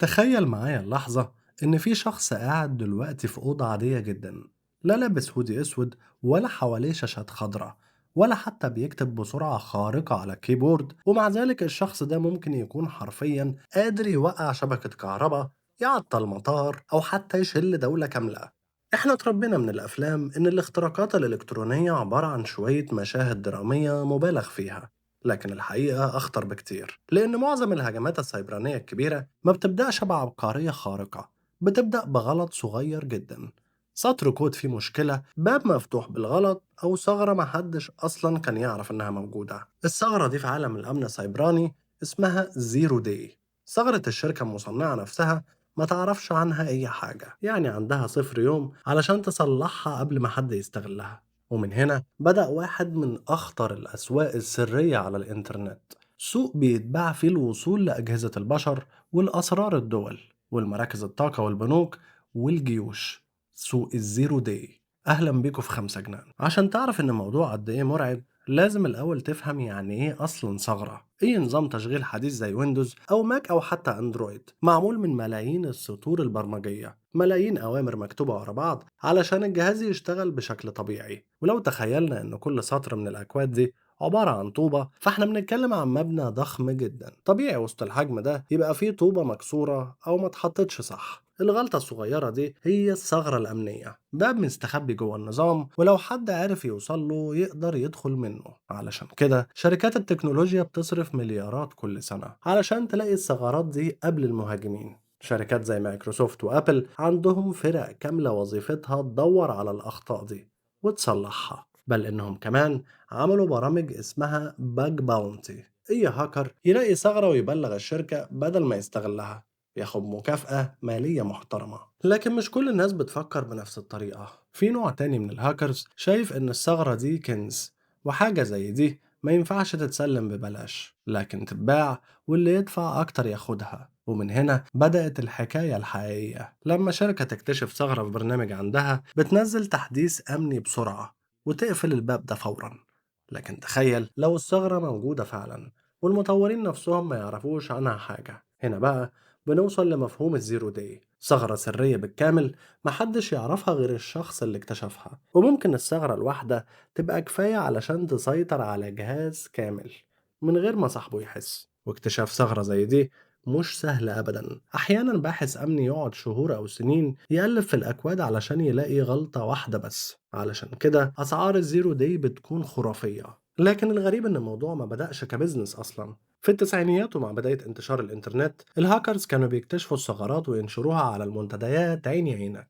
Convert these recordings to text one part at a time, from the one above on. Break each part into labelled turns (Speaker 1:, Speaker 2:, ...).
Speaker 1: تخيل معايا اللحظة إن في شخص قاعد دلوقتي في أوضة عادية جدا، لا لابس هودي أسود ولا حواليه شاشات خضراء ولا حتى بيكتب بسرعة خارقة على الكيبورد، ومع ذلك الشخص ده ممكن يكون حرفيا قادر يوقع شبكة كهرباء، يعطل مطار أو حتى يشل دولة كاملة. إحنا اتربينا من الأفلام إن الاختراقات الإلكترونية عبارة عن شوية مشاهد درامية مبالغ فيها، لكن الحقيقة أخطر بكتير، لأن معظم الهجمات السيبرانية الكبيرة ما بتبدأش بعبقرية خارقة، بتبدأ بغلط صغير جدا، سطر كود فيه مشكلة، باب مفتوح بالغلط، أو ثغرة محدش أصلا كان يعرف إنها موجودة. الثغرة دي في عالم الأمن السيبراني اسمها زيرو داي. ثغرة الشركة المصنعة نفسها ما تعرفش عنها أي حاجة، يعني عندها صفر يوم علشان تصلحها قبل ما حد يستغلها. ومن هنا بدأ واحد من أخطر الأسواق السرية على الإنترنت، سوق بيتباع فيه الوصول لأجهزة البشر والأسرار الدول والمراكز الطاقة والبنوك والجيوش، سوق الزيرو داي. أهلا بيكم في 5 جنان. عشان تعرف إن الموضوع قد إيه مرعب لازم الأول تفهم يعني إيه أصلا ثغرة. أي نظام تشغيل حديث زي ويندوز أو ماك أو حتى أندرويد معمول من ملايين السطور البرمجية، ملايين أوامر مكتوبة ورا بعض علشان الجهاز يشتغل بشكل طبيعي. ولو تخيلنا إن كل سطر من الأكواد دي عبارة عن طوبة، فاحنا بنتكلم عن مبنى ضخم جدا. طبيعي وسط الحجم ده يبقى فيه طوبة مكسورة أو ما اتحطتش صح. الغلطة الصغيرة دي هي الثغرة الأمنية، باب مستخبي جوه النظام ولو حد عارف يوصل له يقدر يدخل منه. علشان كده شركات التكنولوجيا بتصرف مليارات كل سنة علشان تلاقي الثغرات دي قبل المهاجمين. شركات زي مايكروسوفت وأبل عندهم فرق كاملة وظيفتها تدور على الأخطاء دي وتصلحها، بل إنهم كمان عملوا برامج اسمها باج باونتي. أي هاكر يلاقي ثغرة ويبلغ الشركة بدل ما يستغلها ياخد مكافأة مالية محترمة. لكن مش كل الناس بتفكر بنفس الطريقة. في نوع تاني من الهاكرز شايف إن الثغرة دي كنز، وحاجة زي دي ما ينفعش تتسلم ببلاش لكن تتباع، واللي يدفع أكتر ياخدها. ومن هنا بدأت الحكاية الحقيقية، لما شركة تكتشف ثغرة في برنامج عندها بتنزل تحديث أمني بسرعة وتقفل الباب ده فورا. لكن تخيل لو الثغرة موجودة فعلا والمطورين نفسهم ما يعرفوش عنها حاجة. هنا بقى بنوصل لمفهوم الزيرو داي، ثغرة سرية بالكامل محدش يعرفها غير الشخص اللي اكتشفها، وممكن الثغرة الواحدة تبقى كفاية علشان تسيطر على جهاز كامل من غير ما صاحبه يحس. واكتشاف ثغرة زي دي مش سهل أبدا، أحيانا باحث أمني يقعد شهور أو سنين يقلب في الأكواد علشان يلاقي غلطة واحدة بس. علشان كده أسعار الزيرو دي بتكون خرافية. لكن الغريب إن الموضوع ما بدأش كبزنس أصلا. في التسعينيات ومع بداية انتشار الإنترنت الهاكرز كانوا بيكتشفوا الثغرات وينشروها على المنتديات عيني عينك،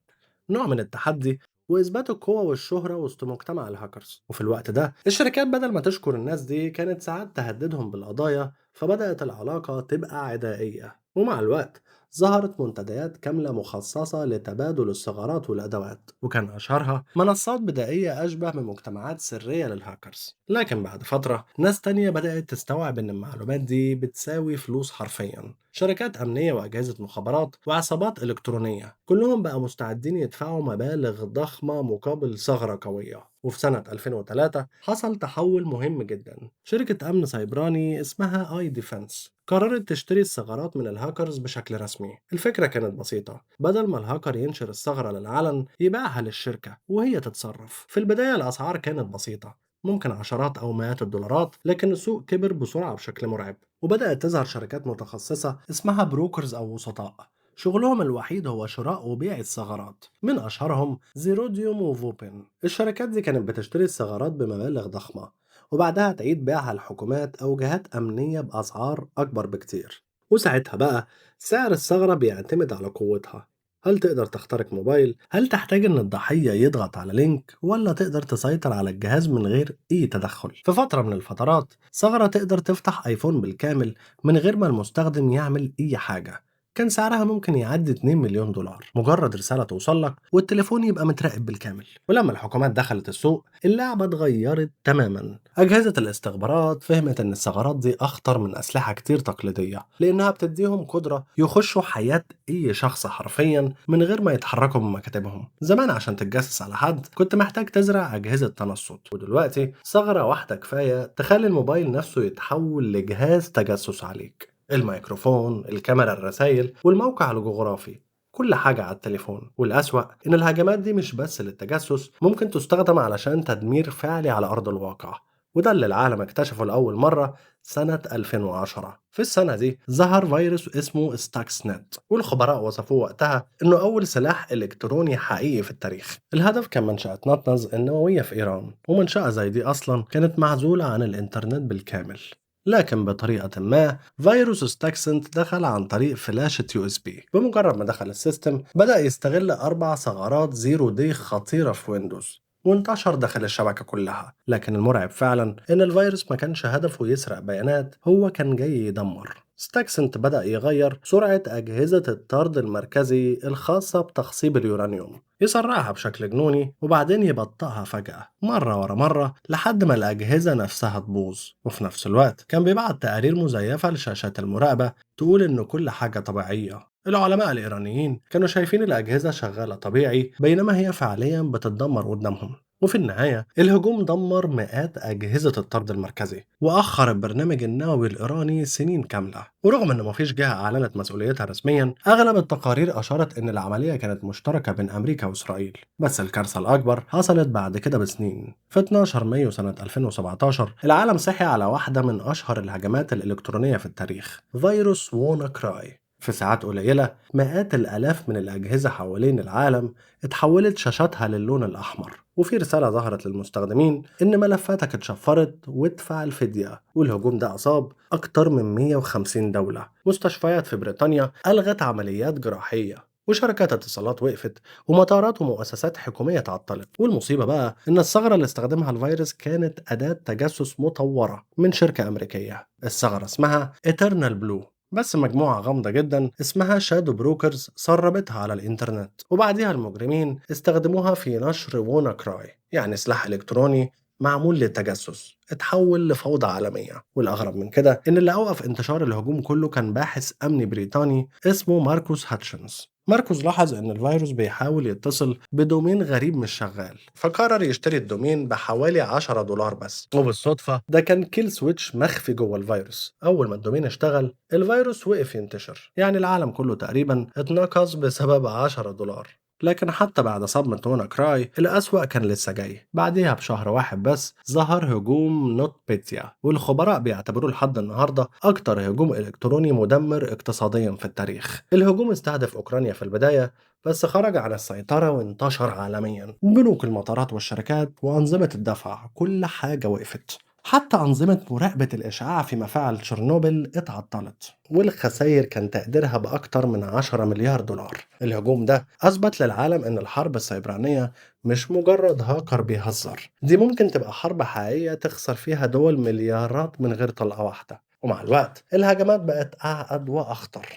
Speaker 1: نوع من التحدي وإثبات القوة والشهرة وسط مجتمع الهاكرز. وفي الوقت ده الشركات بدل ما تشكر الناس دي كانت ساعات تهددهم بالقضايا، فبدأت العلاقة تبقى عدائية. ومع الوقت ظهرت منتديات كاملة مخصصة لتبادل الثغرات والأدوات، وكان أشهرها منصات بدائية أشبه من مجتمعات سرية للهاكرز. لكن بعد فترة ناس تانية بدأت تستوعب إن المعلومات دي بتساوي فلوس حرفيا. شركات أمنية وأجهزة مخابرات وعصابات إلكترونية كلهم بقى مستعدين يدفعوا مبالغ ضخمة مقابل ثغرة قوية. وفي سنة 2003 حصل تحول مهم جدا. شركة أمن سيبراني اسمها اي ديفنس قررت تشتري الثغرات من الهاكرز بشكل رسمي. الفكرة كانت بسيطة، بدل ما الهاكر ينشر الثغرة للعلن يبيعها للشركة وهي تتصرف. في البداية الأسعار كانت بسيطة، ممكن عشرات أو مئات الدولارات، لكن السوق كبر بسرعة بشكل مرعب وبدأت تظهر شركات متخصصة اسمها بروكرز أو وسطاء، شغلهم الوحيد هو شراء وبيع الثغرات. من أشهرهم زيروديوم وفوبن. الشركات دي كانت بتشتري الثغرات بمبالغ ضخمة وبعدها تعيد بيعها لحكومات أو جهات أمنية بأسعار أكبر بكتير. وساعتها بقى سعر الثغرة بيعتمد على قوتها. هل تقدر تخترق موبايل؟ هل تحتاج إن الضحية يضغط على لينك؟ ولا تقدر تسيطر على الجهاز من غير أي تدخل؟ في فترة من الفترات ثغرة تقدر تفتح آيفون بالكامل من غير ما المستخدم يعمل أي حاجة. كان سعرها ممكن يعدي 2 مليون دولار، مجرد رسالة توصل لك والتليفون يبقى متراقب بالكامل. ولما الحكومات دخلت السوق اللعبة اتغيرت تماما. أجهزة الاستخبارات فهمت إن الثغرات دي أخطر من أسلحة كتير تقليدية، لأنها بتديهم قدرة يخشوا حياة أي شخص حرفيا من غير ما يتحركوا من مكاتبهم. زمان عشان تتجسس على حد كنت محتاج تزرع أجهزة تنصت، ودلوقتي ثغرة واحدة كفاية تخلي الموبايل نفسه يتحول لجهاز تجسس عليك. الميكروفون، الكاميرا، الرسايل، والموقع الجغرافي، كل حاجة على التليفون. والأسوأ إن الهجمات دي مش بس للتجسس، ممكن تستخدم علشان تدمير فعلي على أرض الواقع، وده اللي العالم اكتشفه لأول مرة سنة 2010. في السنة دي ظهر فيروس اسمه ستاكس نت، والخبراء وصفوه وقتها إنه أول سلاح إلكتروني حقيقي في التاريخ. الهدف كان منشأة نطنز النووية في إيران، ومنشأة زي دي أصلا كانت معزولة عن الإنترنت بالكامل. لكن بطريقة ما فيروس ستاكسنت دخل عن طريق فلاشة يو اس بي. بمجرد ما دخل السيستم بدأ يستغل 4 ثغرات زيرو دي خطيرة في ويندوز، وانتشر داخل الشبكة كلها. لكن المرعب فعلا إن الفيروس ما كانش هدفه يسرق بيانات، هو كان جاي يدمر. ستاكسنت بدأ يغير سرعة أجهزة الطرد المركزي الخاصة بتخصيب اليورانيوم، يسرعها بشكل جنوني وبعدين يبطئها فجأة مرة ورا مرة لحد ما الأجهزة نفسها تبوظ. وفي نفس الوقت كان بيبعت تقارير مزيفة لشاشات المراقبة تقول إن كل حاجة طبيعية. العلماء الإيرانيين كانوا شايفين الأجهزة شغالة طبيعي بينما هي فعليا بتتدمر قدامهم. وفي النهاية الهجوم دمر مئات أجهزة الطرد المركزي، وأخر البرنامج النووي الإيراني سنين كاملة. ورغم إن مفيش جهة أعلنت مسؤوليتها رسميا، أغلب التقارير أشارت إن العملية كانت مشتركة بين أمريكا وإسرائيل. بس الكارثة الأكبر حصلت بعد كده بسنين. في 12 مايو سنة 2017 العالم صحي على واحدة من أشهر الهجمات الإلكترونية في التاريخ، فيروس وونا كراي. في ساعات قليلة مئات الآلاف من الأجهزة حوالين العالم اتحولت شاشاتها للون الأحمر، وفي رسالة ظهرت للمستخدمين إن ملفاتك اتشفرت وادفع الفدية. والهجوم ده أصاب أكتر من 150 دولة. مستشفيات في بريطانيا ألغت عمليات جراحية، وشركات اتصالات وقفت، ومطارات ومؤسسات حكومية تعطلت. والمصيبة بقى إن الثغرة اللي استخدمها الفيروس كانت أداة تجسس مطورة من شركة أمريكية. الثغرة اسمها Eternal Blue، بس مجموعة غامضة جدا اسمها شادو بروكرز سربتها على الإنترنت، وبعدها المجرمين استخدموها في نشر وونا كراي، يعني سلاح إلكتروني معمول للتجسس اتحول لفوضى عالمية. والأغرب من كده إن اللي أوقف انتشار الهجوم كله كان باحث أمني بريطاني اسمه ماركوس هاتشنز. ماركوس لاحظ إن الفيروس بيحاول يتصل بدومين غريب مش شغال، فقرر يشتري الدومين بحوالي $10 بس. وبالصدفة ده كان كيل سويتش مخفي جوه الفيروس. أول ما الدومين اشتغل الفيروس وقف ينتشر، يعني العالم كله تقريبا اتنقص بسبب $10. لكن حتى بعد صدمة وونا كراي الأسوأ كان لسه جاي. بعدها بشهر واحد بس ظهر هجوم نوت بيتيا، والخبراء بيعتبروه لحد النهاردة أكتر هجوم إلكتروني مدمر اقتصاديا في التاريخ. الهجوم استهدف أوكرانيا في البداية، بس خرج عن السيطرة وانتشر عالميا. بنوك المطارات والشركات وأنظمة الدفع كل حاجة وقفت، حتى أنظمة مراقبة الإشعاع في مفاعل تشيرنوبل اتعطلت، والخسائر كان تقديرها بأكتر من 10 مليار دولار. الهجوم ده أثبت للعالم إن الحرب السيبرانية مش مجرد هاكر بيهزر، دي ممكن تبقى حرب حقيقية تخسر فيها دول مليارات من غير طلقة واحدة. ومع الوقت الهجمات بقت أعقد وأخطر.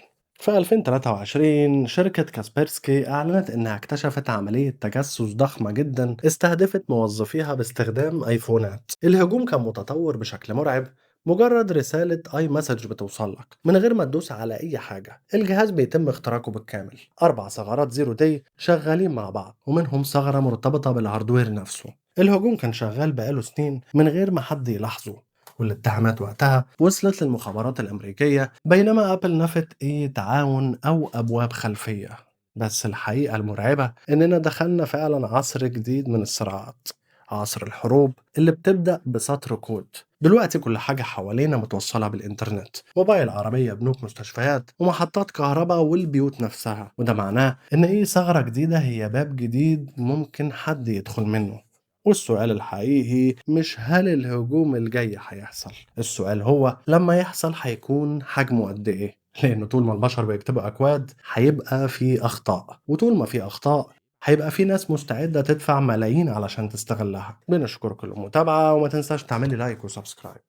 Speaker 1: في 2023 شركة كاسبيرسكي أعلنت إنها اكتشفت عملية تجسس ضخمة جدا استهدفت موظفيها باستخدام آيفونات. الهجوم كان متطور بشكل مرعب. مجرد رسالة اي مسج بتوصل لك من غير ما تدوس على أي حاجة، الجهاز بيتم اختراقه بالكامل. 4 ثغرات زيرو دي شغالين مع بعض، ومنهم ثغرة مرتبطة بالهاردوير نفسه. الهجوم كان شغال بقاله سنين من غير ما حد يلاحظه، والاتهامات وقتها وصلت للمخابرات الأمريكية، بينما أبل نفت أي تعاون أو أبواب خلفية. بس الحقيقة المرعبة إننا دخلنا فعلا عصر جديد من الصراعات، عصر الحروب اللي بتبدأ بسطر كود. دلوقتي كل حاجة حوالينا متوصلة بالإنترنت، موبايل، عربية، بنوك، مستشفيات، ومحطات كهرباء، والبيوت نفسها. وده معناه إن أي ثغرة جديدة هي باب جديد ممكن حد يدخل منه. والسؤال الحقيقي مش هل الهجوم الجاي هيحصل، السؤال هو لما يحصل هيكون حجمه قد ايه. لأن طول ما البشر بيكتبوا أكواد هيبقى في أخطاء، وطول ما في أخطاء هيبقى في ناس مستعدة تدفع ملايين علشان تستغلها. بنشكركم للمتابعة، وما تنساش تعملي لايك وسبسكرايب.